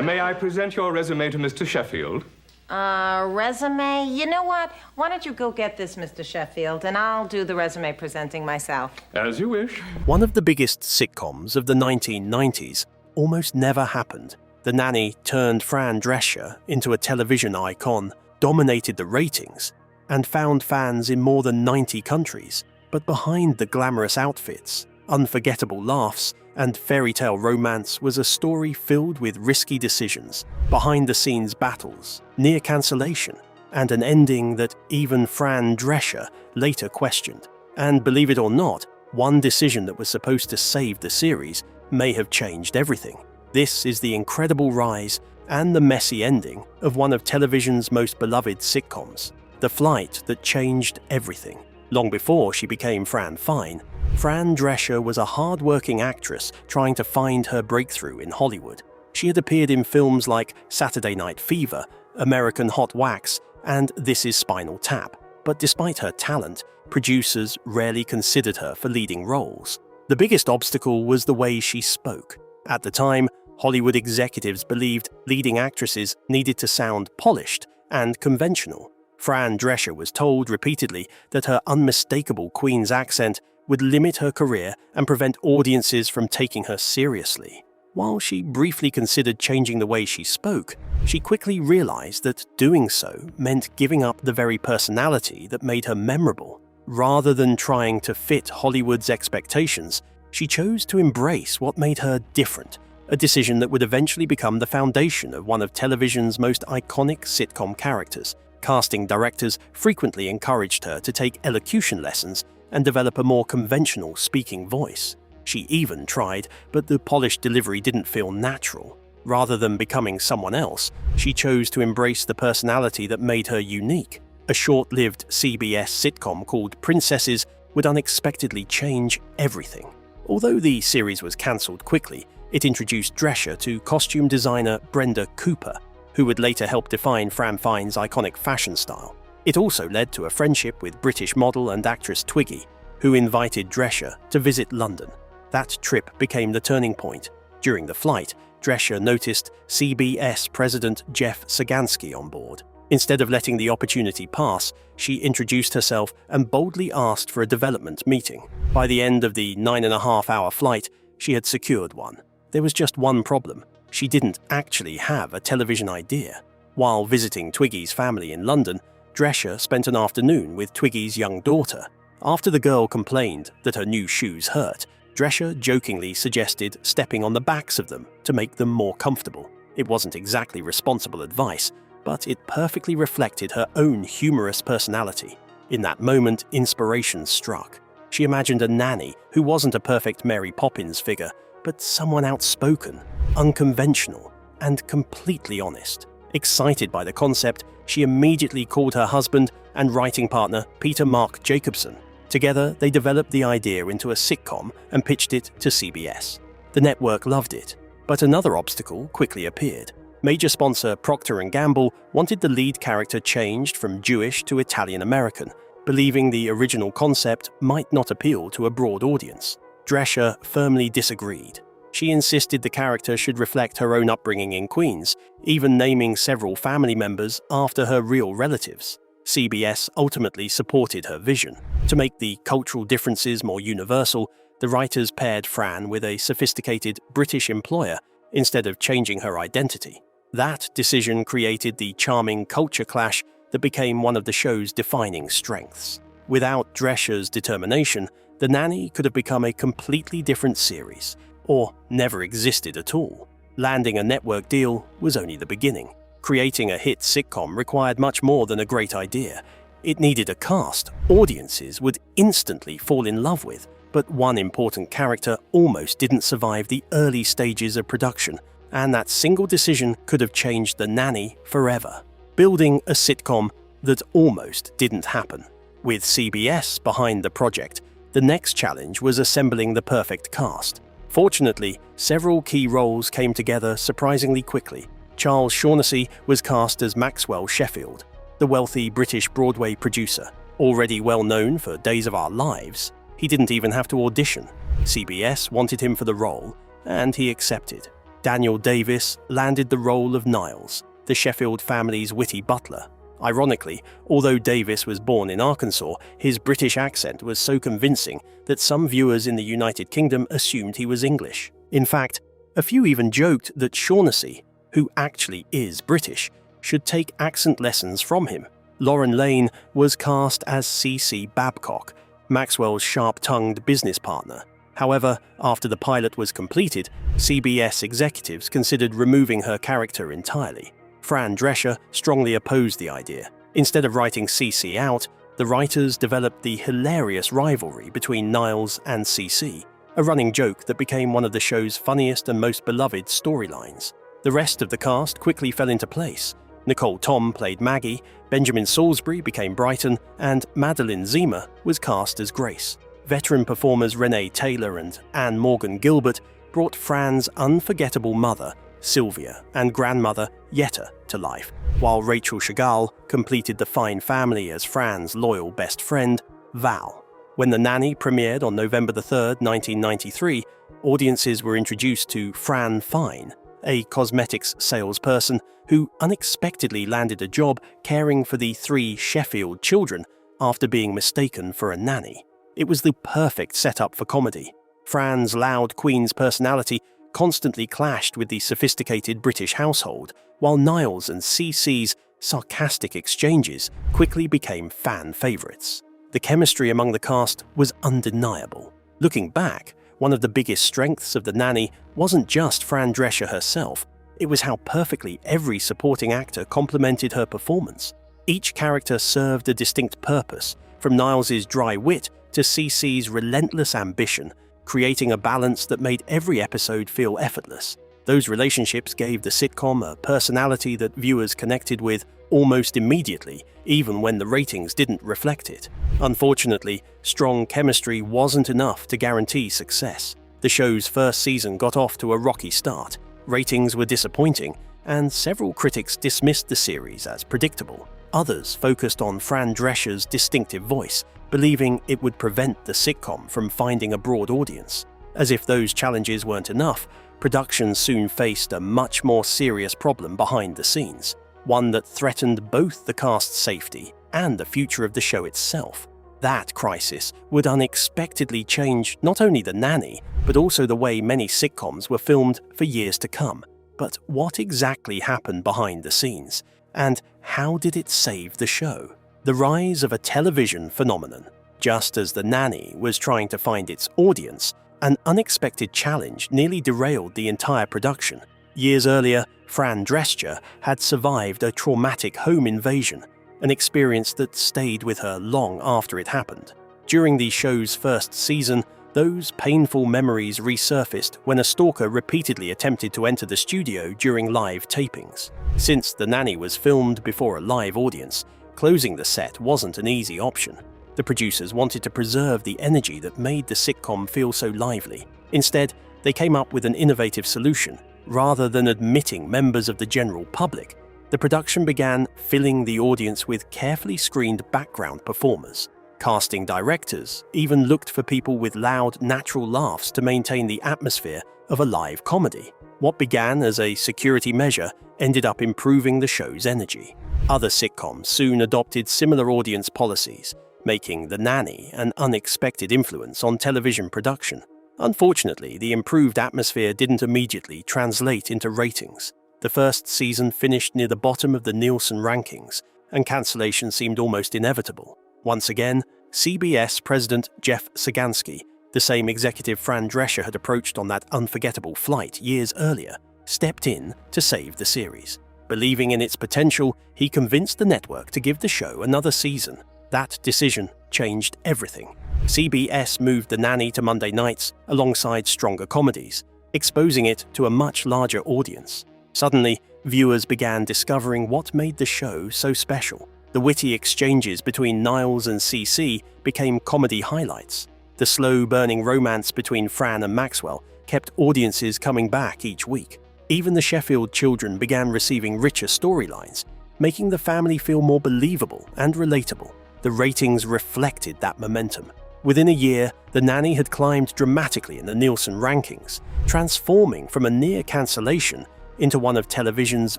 May I present your resume to Mr. Sheffield? Resume? You know what? Why don't you go get this, Mr. Sheffield, and I'll do the resume presenting myself. As you wish. One of the biggest sitcoms of the 1990s almost never happened. The Nanny turned Fran Drescher into a television icon, dominated the ratings, and found fans in more than 90 countries. But behind the glamorous outfits, unforgettable laughs, and fairy tale romance was a story filled with risky decisions, behind-the-scenes battles, near cancellation, and an ending that even Fran Drescher later questioned. And believe it or not, one decision that was supposed to save the series may have changed everything. This is the incredible rise and the messy ending of one of television's most beloved sitcoms, the flight that changed everything. Long before she became Fran Fine, Fran Drescher was a hard-working actress trying to find her breakthrough in Hollywood. She had appeared in films like Saturday Night Fever, American Hot Wax, and This Is Spinal Tap. But despite her talent, producers rarely considered her for leading roles. The biggest obstacle was the way she spoke. At the time, Hollywood executives believed leading actresses needed to sound polished and conventional. Fran Drescher was told repeatedly that her unmistakable Queen's accent would limit her career and prevent audiences from taking her seriously. While she briefly considered changing the way she spoke, she quickly realized that doing so meant giving up the very personality that made her memorable. Rather than trying to fit Hollywood's expectations, she chose to embrace what made her different, a decision that would eventually become the foundation of one of television's most iconic sitcom characters. Casting directors frequently encouraged her to take elocution lessons and develop a more conventional speaking voice. She even tried, but the polished delivery didn't feel natural. Rather than becoming someone else, she chose to embrace the personality that made her unique. A short-lived CBS sitcom called Princesses would unexpectedly change everything. Although the series was cancelled quickly, it introduced Drescher to costume designer Brenda Cooper, who would later help define Fran Fine's iconic fashion style. It also led to a friendship with British model and actress Twiggy, who invited Drescher to visit London. That trip became the turning point. During the flight, Drescher noticed CBS President Jeff Sagansky on board. Instead of letting the opportunity pass, she introduced herself and boldly asked for a development meeting. By the end of the 9.5-hour flight, she had secured one. There was just one problem. She didn't actually have a television idea. While visiting Twiggy's family in London, Drescher spent an afternoon with Twiggy's young daughter. After the girl complained that her new shoes hurt, Drescher jokingly suggested stepping on the backs of them to make them more comfortable. It wasn't exactly responsible advice, but it perfectly reflected her own humorous personality. In that moment, inspiration struck. She imagined a nanny who wasn't a perfect Mary Poppins figure, but someone outspoken, unconventional, and completely honest. Excited by the concept, she immediately called her husband and writing partner Peter Mark Jacobson. Together, they developed the idea into a sitcom and pitched it to CBS. The network loved it, but another obstacle quickly appeared. Major sponsor Procter & Gamble wanted the lead character changed from Jewish to Italian-American, believing the original concept might not appeal to a broad audience. Drescher firmly disagreed. She insisted the character should reflect her own upbringing in Queens, even naming several family members after her real relatives. CBS ultimately supported her vision. To make the cultural differences more universal, the writers paired Fran with a sophisticated British employer instead of changing her identity. That decision created the charming culture clash that became one of the show's defining strengths. Without Drescher's determination, The Nanny could have become a completely different series, or never existed at all. Landing a network deal was only the beginning. Creating a hit sitcom required much more than a great idea. It needed a cast audiences would instantly fall in love with, but one important character almost didn't survive the early stages of production, and that single decision could have changed The Nanny forever. Building a sitcom that almost didn't happen. With CBS behind the project, the next challenge was assembling the perfect cast. Fortunately, several key roles came together surprisingly quickly. Charles Shaughnessy was cast as Maxwell Sheffield, the wealthy British Broadway producer. Already well known for Days of Our Lives, he didn't even have to audition. CBS wanted him for the role, and he accepted. Daniel Davis landed the role of Niles, the Sheffield family's witty butler. Ironically, although Davis was born in Arkansas, his British accent was so convincing that some viewers in the United Kingdom assumed he was English. In fact, a few even joked that Shaughnessy, who actually is British, should take accent lessons from him. Lauren Lane was cast as C.C. Babcock, Maxwell's sharp-tongued business partner. However, after the pilot was completed, CBS executives considered removing her character entirely. Fran Drescher strongly opposed the idea. Instead of writing CC out, the writers developed the hilarious rivalry between Niles and CC, a running joke that became one of the show's funniest and most beloved storylines. The rest of the cast quickly fell into place. Nicole Tom played Maggie, Benjamin Salisbury became Brighton, and Madeline Zima was cast as Grace. Veteran performers Renee Taylor and Anne Morgan Gilbert brought Fran's unforgettable mother, Sylvia, and grandmother, Yetta, to life, while Rachel Chagall completed the fine family as Fran's loyal best friend, Val. When The Nanny premiered on November 3, 1993, audiences were introduced to Fran Fine, a cosmetics salesperson who unexpectedly landed a job caring for the 3 Sheffield children after being mistaken for a nanny. It was the perfect setup for comedy. Fran's loud Queen's personality constantly clashed with the sophisticated British household, while Niles and CC's sarcastic exchanges quickly became fan favourites. The chemistry among the cast was undeniable. Looking back, one of the biggest strengths of The Nanny wasn't just Fran Drescher herself, it was how perfectly every supporting actor complemented her performance. Each character served a distinct purpose, from Niles's dry wit to CC's relentless ambition, creating a balance that made every episode feel effortless. Those relationships gave the sitcom a personality that viewers connected with almost immediately, even when the ratings didn't reflect it. Unfortunately, strong chemistry wasn't enough to guarantee success. The show's first season got off to a rocky start, ratings were disappointing, and several critics dismissed the series as predictable. Others focused on Fran Drescher's distinctive voice, believing it would prevent the sitcom from finding a broad audience. As if those challenges weren't enough, production soon faced a much more serious problem behind the scenes, one that threatened both the cast's safety and the future of the show itself. That crisis would unexpectedly change not only The Nanny, but also the way many sitcoms were filmed for years to come. But what exactly happened behind the scenes? And how did it save the show? The rise of a television phenomenon. Just as The Nanny was trying to find its audience, an unexpected challenge nearly derailed the entire production. Years earlier, Fran Drescher had survived a traumatic home invasion, an experience that stayed with her long after it happened. During the show's first season, those painful memories resurfaced when a stalker repeatedly attempted to enter the studio during live tapings. Since The Nanny was filmed before a live audience, closing the set wasn't an easy option. The producers wanted to preserve the energy that made the sitcom feel so lively. Instead, they came up with an innovative solution. Rather than admitting members of the general public, the production began filling the audience with carefully screened background performers. Casting directors even looked for people with loud, natural laughs to maintain the atmosphere of a live comedy. What began as a security measure ended up improving the show's energy. Other sitcoms soon adopted similar audience policies, making The Nanny an unexpected influence on television production. Unfortunately, the improved atmosphere didn't immediately translate into ratings. The first season finished near the bottom of the Nielsen rankings, and cancellation seemed almost inevitable. Once again, CBS President Jeff Sagansky, the same executive Fran Drescher had approached on that unforgettable flight years earlier, stepped in to save the series. Believing in its potential, he convinced the network to give the show another season. That decision changed everything. CBS moved The Nanny to Monday nights alongside stronger comedies, exposing it to a much larger audience. Suddenly, viewers began discovering what made the show so special. The witty exchanges between Niles and CC became comedy highlights. The slow-burning romance between Fran and Maxwell kept audiences coming back each week. Even the Sheffield children began receiving richer storylines, making the family feel more believable and relatable. The ratings reflected that momentum. Within a year, The Nanny had climbed dramatically in the Nielsen rankings, transforming from a near cancellation into one of television's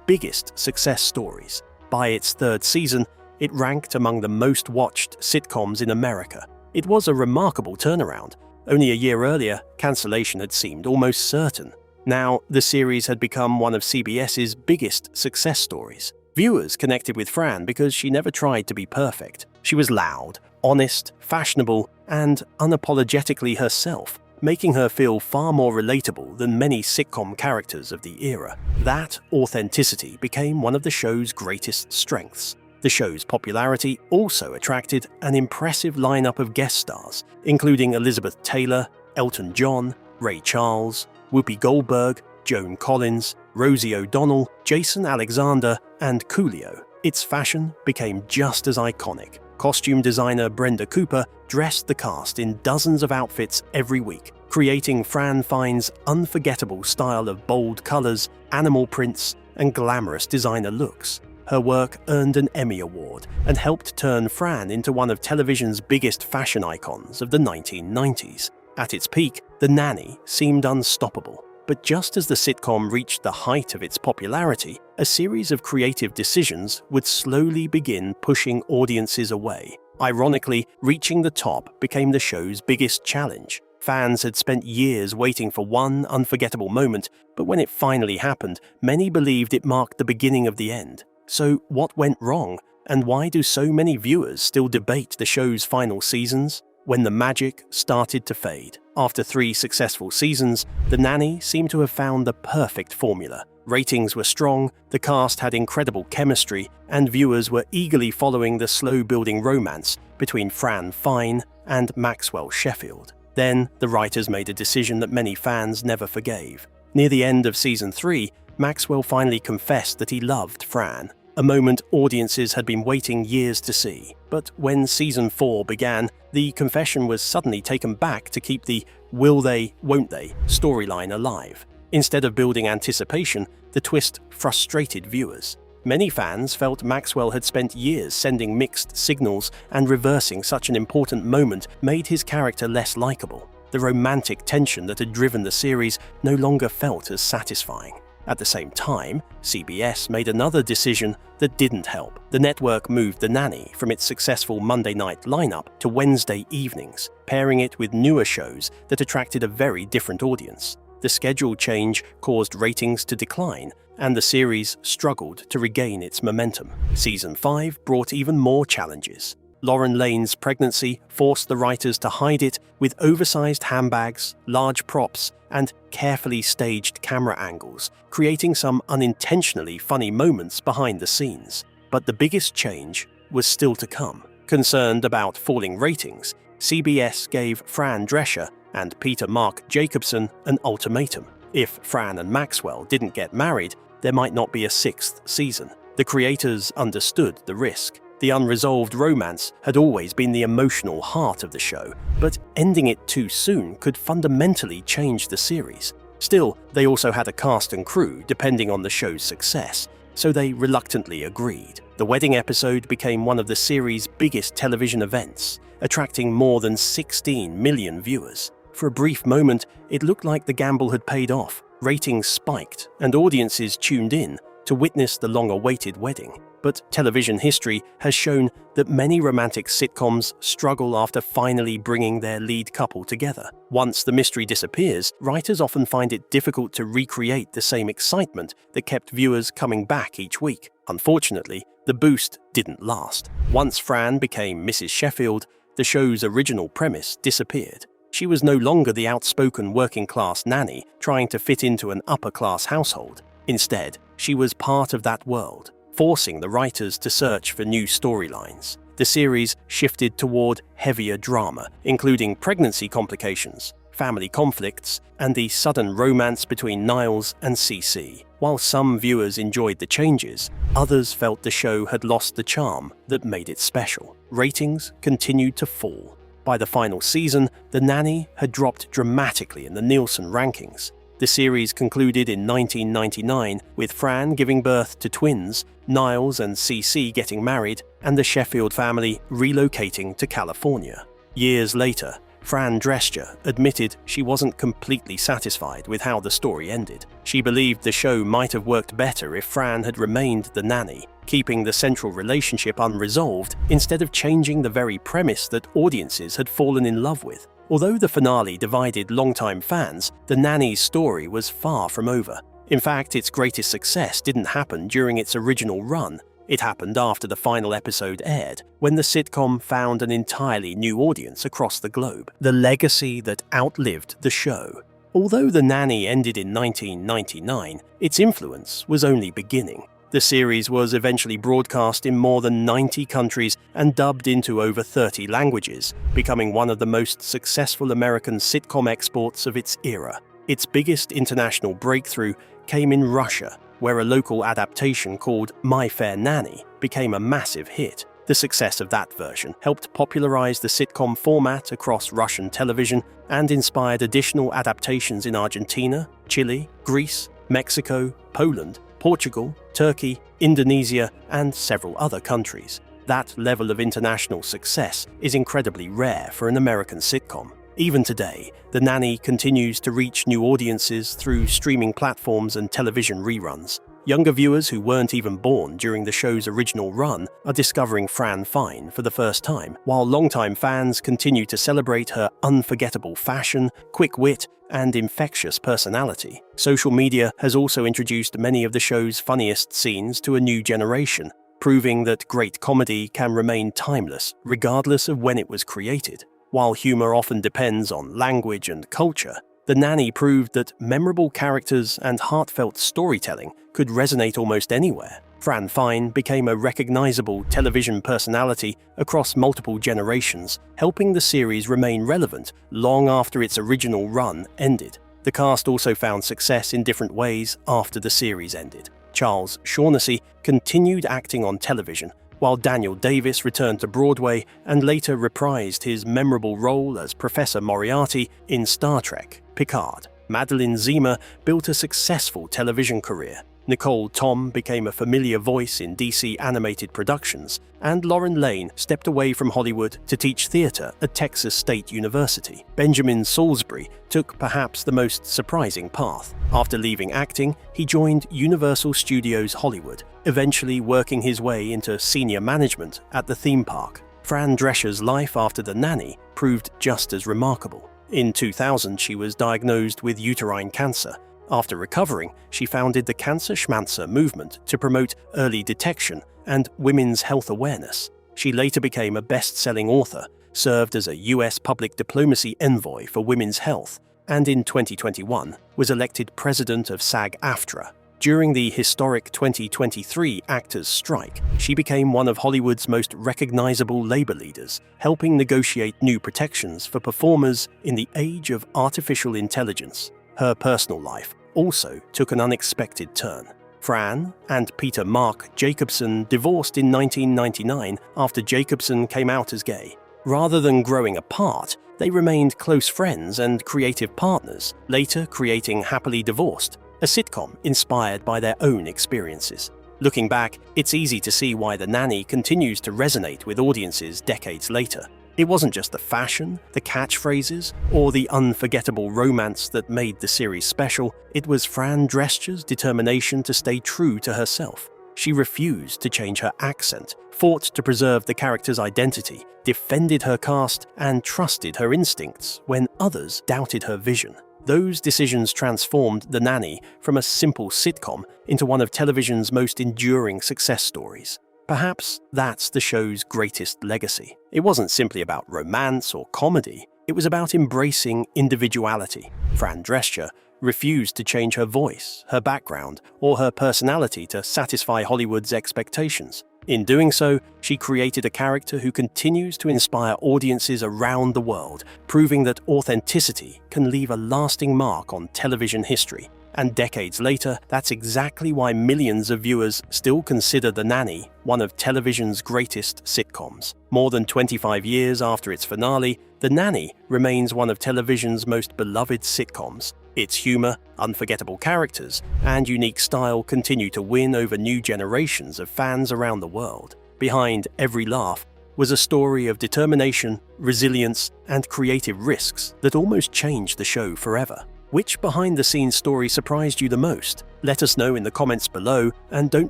biggest success stories. By its third season, it ranked among the most watched sitcoms in America. It was a remarkable turnaround. Only a year earlier, cancellation had seemed almost certain. Now, the series had become one of CBS's biggest success stories. Viewers connected with Fran because she never tried to be perfect. She was loud, honest, fashionable, and unapologetically herself, making her feel far more relatable than many sitcom characters of the era. That authenticity became one of the show's greatest strengths. The show's popularity also attracted an impressive lineup of guest stars, including Elizabeth Taylor, Elton John, Ray Charles, Whoopi Goldberg, Joan Collins, Rosie O'Donnell, Jason Alexander, and Coolio. Its fashion became just as iconic. Costume designer Brenda Cooper dressed the cast in dozens of outfits every week, creating Fran Fine's unforgettable style of bold colors, animal prints, and glamorous designer looks. Her work earned an Emmy Award and helped turn Fran into one of television's biggest fashion icons of the 1990s. At its peak, The Nanny seemed unstoppable. But just as the sitcom reached the height of its popularity, a series of creative decisions would slowly begin pushing audiences away. Ironically, reaching the top became the show's biggest challenge. Fans had spent years waiting for one unforgettable moment, but when it finally happened, many believed it marked the beginning of the end. So what went wrong, and why do so many viewers still debate the show's final seasons? When the magic started to fade. After 3 successful seasons, The Nanny seemed to have found the perfect formula. Ratings were strong, the cast had incredible chemistry, and viewers were eagerly following the slow-building romance between Fran Fine and Maxwell Sheffield. Then, the writers made a decision that many fans never forgave. Near the end of season 3, Maxwell finally confessed that he loved Fran, a moment audiences had been waiting years to see. But when season 4 began, the confession was suddenly taken back to keep the will they, won't they storyline alive. Instead of building anticipation, the twist frustrated viewers. Many fans felt Maxwell had spent years sending mixed signals, and reversing such an important moment made his character less likable. The romantic tension that had driven the series no longer felt as satisfying. At the same time, CBS made another decision that didn't help. The network moved The Nanny from its successful Monday night lineup to Wednesday evenings, pairing it with newer shows that attracted a very different audience. The schedule change caused ratings to decline, and the series struggled to regain its momentum. Season 5 brought even more challenges. Lauren Lane's pregnancy forced the writers to hide it with oversized handbags, large props, and carefully staged camera angles, creating some unintentionally funny moments behind the scenes. But the biggest change was still to come. Concerned about falling ratings, CBS gave Fran Drescher and Peter Mark Jacobson an ultimatum. If Fran and Maxwell didn't get married, there might not be a 6th season. The creators understood the risk. The unresolved romance had always been the emotional heart of the show, but ending it too soon could fundamentally change the series. Still, they also had a cast and crew depending on the show's success, so they reluctantly agreed. The wedding episode became one of the series' biggest television events, attracting more than 16 million viewers. For a brief moment, it looked like the gamble had paid off. Ratings spiked, and audiences tuned in to witness the long-awaited wedding. But television history has shown that many romantic sitcoms struggle after finally bringing their lead couple together. Once the mystery disappears, writers often find it difficult to recreate the same excitement that kept viewers coming back each week. Unfortunately, the boost didn't last. Once Fran became Mrs. Sheffield, the show's original premise disappeared. She was no longer the outspoken working-class nanny trying to fit into an upper-class household. Instead, she was part of that world, forcing the writers to search for new storylines. The series shifted toward heavier drama, including pregnancy complications, family conflicts, and the sudden romance between Niles and CC. While some viewers enjoyed the changes, others felt the show had lost the charm that made it special. Ratings continued to fall. By the final season, The Nanny had dropped dramatically in the Nielsen rankings. The series concluded in 1999 with Fran giving birth to twins, Niles and CC getting married, and the Sheffield family relocating to California. Years later, Fran Drescher admitted she wasn't completely satisfied with how the story ended. She believed the show might have worked better if Fran had remained the nanny, keeping the central relationship unresolved instead of changing the very premise that audiences had fallen in love with. Although the finale divided longtime fans, the nanny's story was far from over. In fact, its greatest success didn't happen during its original run. It happened after the final episode aired, when the sitcom found an entirely new audience across the globe, the legacy that outlived the show. Although The Nanny ended in 1999, its influence was only beginning. The series was eventually broadcast in more than 90 countries and dubbed into over 30 languages, becoming one of the most successful American sitcom exports of its era. Its biggest international breakthrough came in Russia, where a local adaptation called My Fair Nanny became a massive hit. The success of that version helped popularize the sitcom format across Russian television and inspired additional adaptations in Argentina, Chile, Greece, Mexico, Poland, Portugal, Turkey, Indonesia, and several other countries. That level of international success is incredibly rare for an American sitcom. Even today, The Nanny continues to reach new audiences through streaming platforms and television reruns. Younger viewers who weren't even born during the show's original run are discovering Fran Fine for the first time, while longtime fans continue to celebrate her unforgettable fashion, quick wit, and infectious personality. Social media has also introduced many of the show's funniest scenes to a new generation, proving that great comedy can remain timeless regardless of when it was created. While humor often depends on language and culture, The Nanny proved that memorable characters and heartfelt storytelling could resonate almost anywhere. Fran Fine became a recognizable television personality across multiple generations, helping the series remain relevant long after its original run ended. The cast also found success in different ways after the series ended. Charles Shaughnessy continued acting on television, while Daniel Davis returned to Broadway and later reprised his memorable role as Professor Moriarty in Star Trek: Picard. Madeline Zima built a successful television career. Nicole Tom became a familiar voice in DC animated productions, and Lauren Lane stepped away from Hollywood to teach theater at Texas State University. Benjamin Salisbury took perhaps the most surprising path. After leaving acting, he joined Universal Studios Hollywood, eventually working his way into senior management at the theme park. Fran Drescher's life after The Nanny proved just as remarkable. In 2000, she was diagnosed with uterine cancer. After recovering, she founded the Cancer Schmancer movement to promote early detection and women's health awareness. She later became a best-selling author, served as a US public diplomacy envoy for women's health, and in 2021 was elected president of SAG-AFTRA. During the historic 2023 actors' strike, she became one of Hollywood's most recognizable labor leaders, helping negotiate new protections for performers in the age of artificial intelligence. Her personal life also took an unexpected turn. Fran and Peter Mark Jacobson divorced in 1999 after Jacobson came out as gay. Rather than growing apart, they remained close friends and creative partners, later creating Happily Divorced, a sitcom inspired by their own experiences. Looking back, it's easy to see why The Nanny continues to resonate with audiences decades later. It wasn't just the fashion, the catchphrases, or the unforgettable romance that made the series special. It was Fran Drescher's determination to stay true to herself. She refused to change her accent, fought to preserve the character's identity, defended her cast, and trusted her instincts when others doubted her vision. Those decisions transformed The Nanny from a simple sitcom into one of television's most enduring success stories. Perhaps that's the show's greatest legacy. It wasn't simply about romance or comedy, it was about embracing individuality. Fran Drescher refused to change her voice, her background, or her personality to satisfy Hollywood's expectations. In doing so, she created a character who continues to inspire audiences around the world, proving that authenticity can leave a lasting mark on television history. And decades later, that's exactly why millions of viewers still consider The Nanny one of television's greatest sitcoms. More than 25 years after its finale, The Nanny remains one of television's most beloved sitcoms. Its humor, unforgettable characters, and unique style continue to win over new generations of fans around the world. Behind every laugh was a story of determination, resilience, and creative risks that almost changed the show forever. Which behind-the-scenes story surprised you the most? Let us know in the comments below, and don't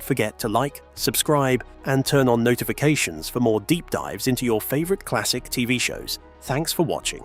forget to like, subscribe, and turn on notifications for more deep dives into your favorite classic TV shows. Thanks for watching.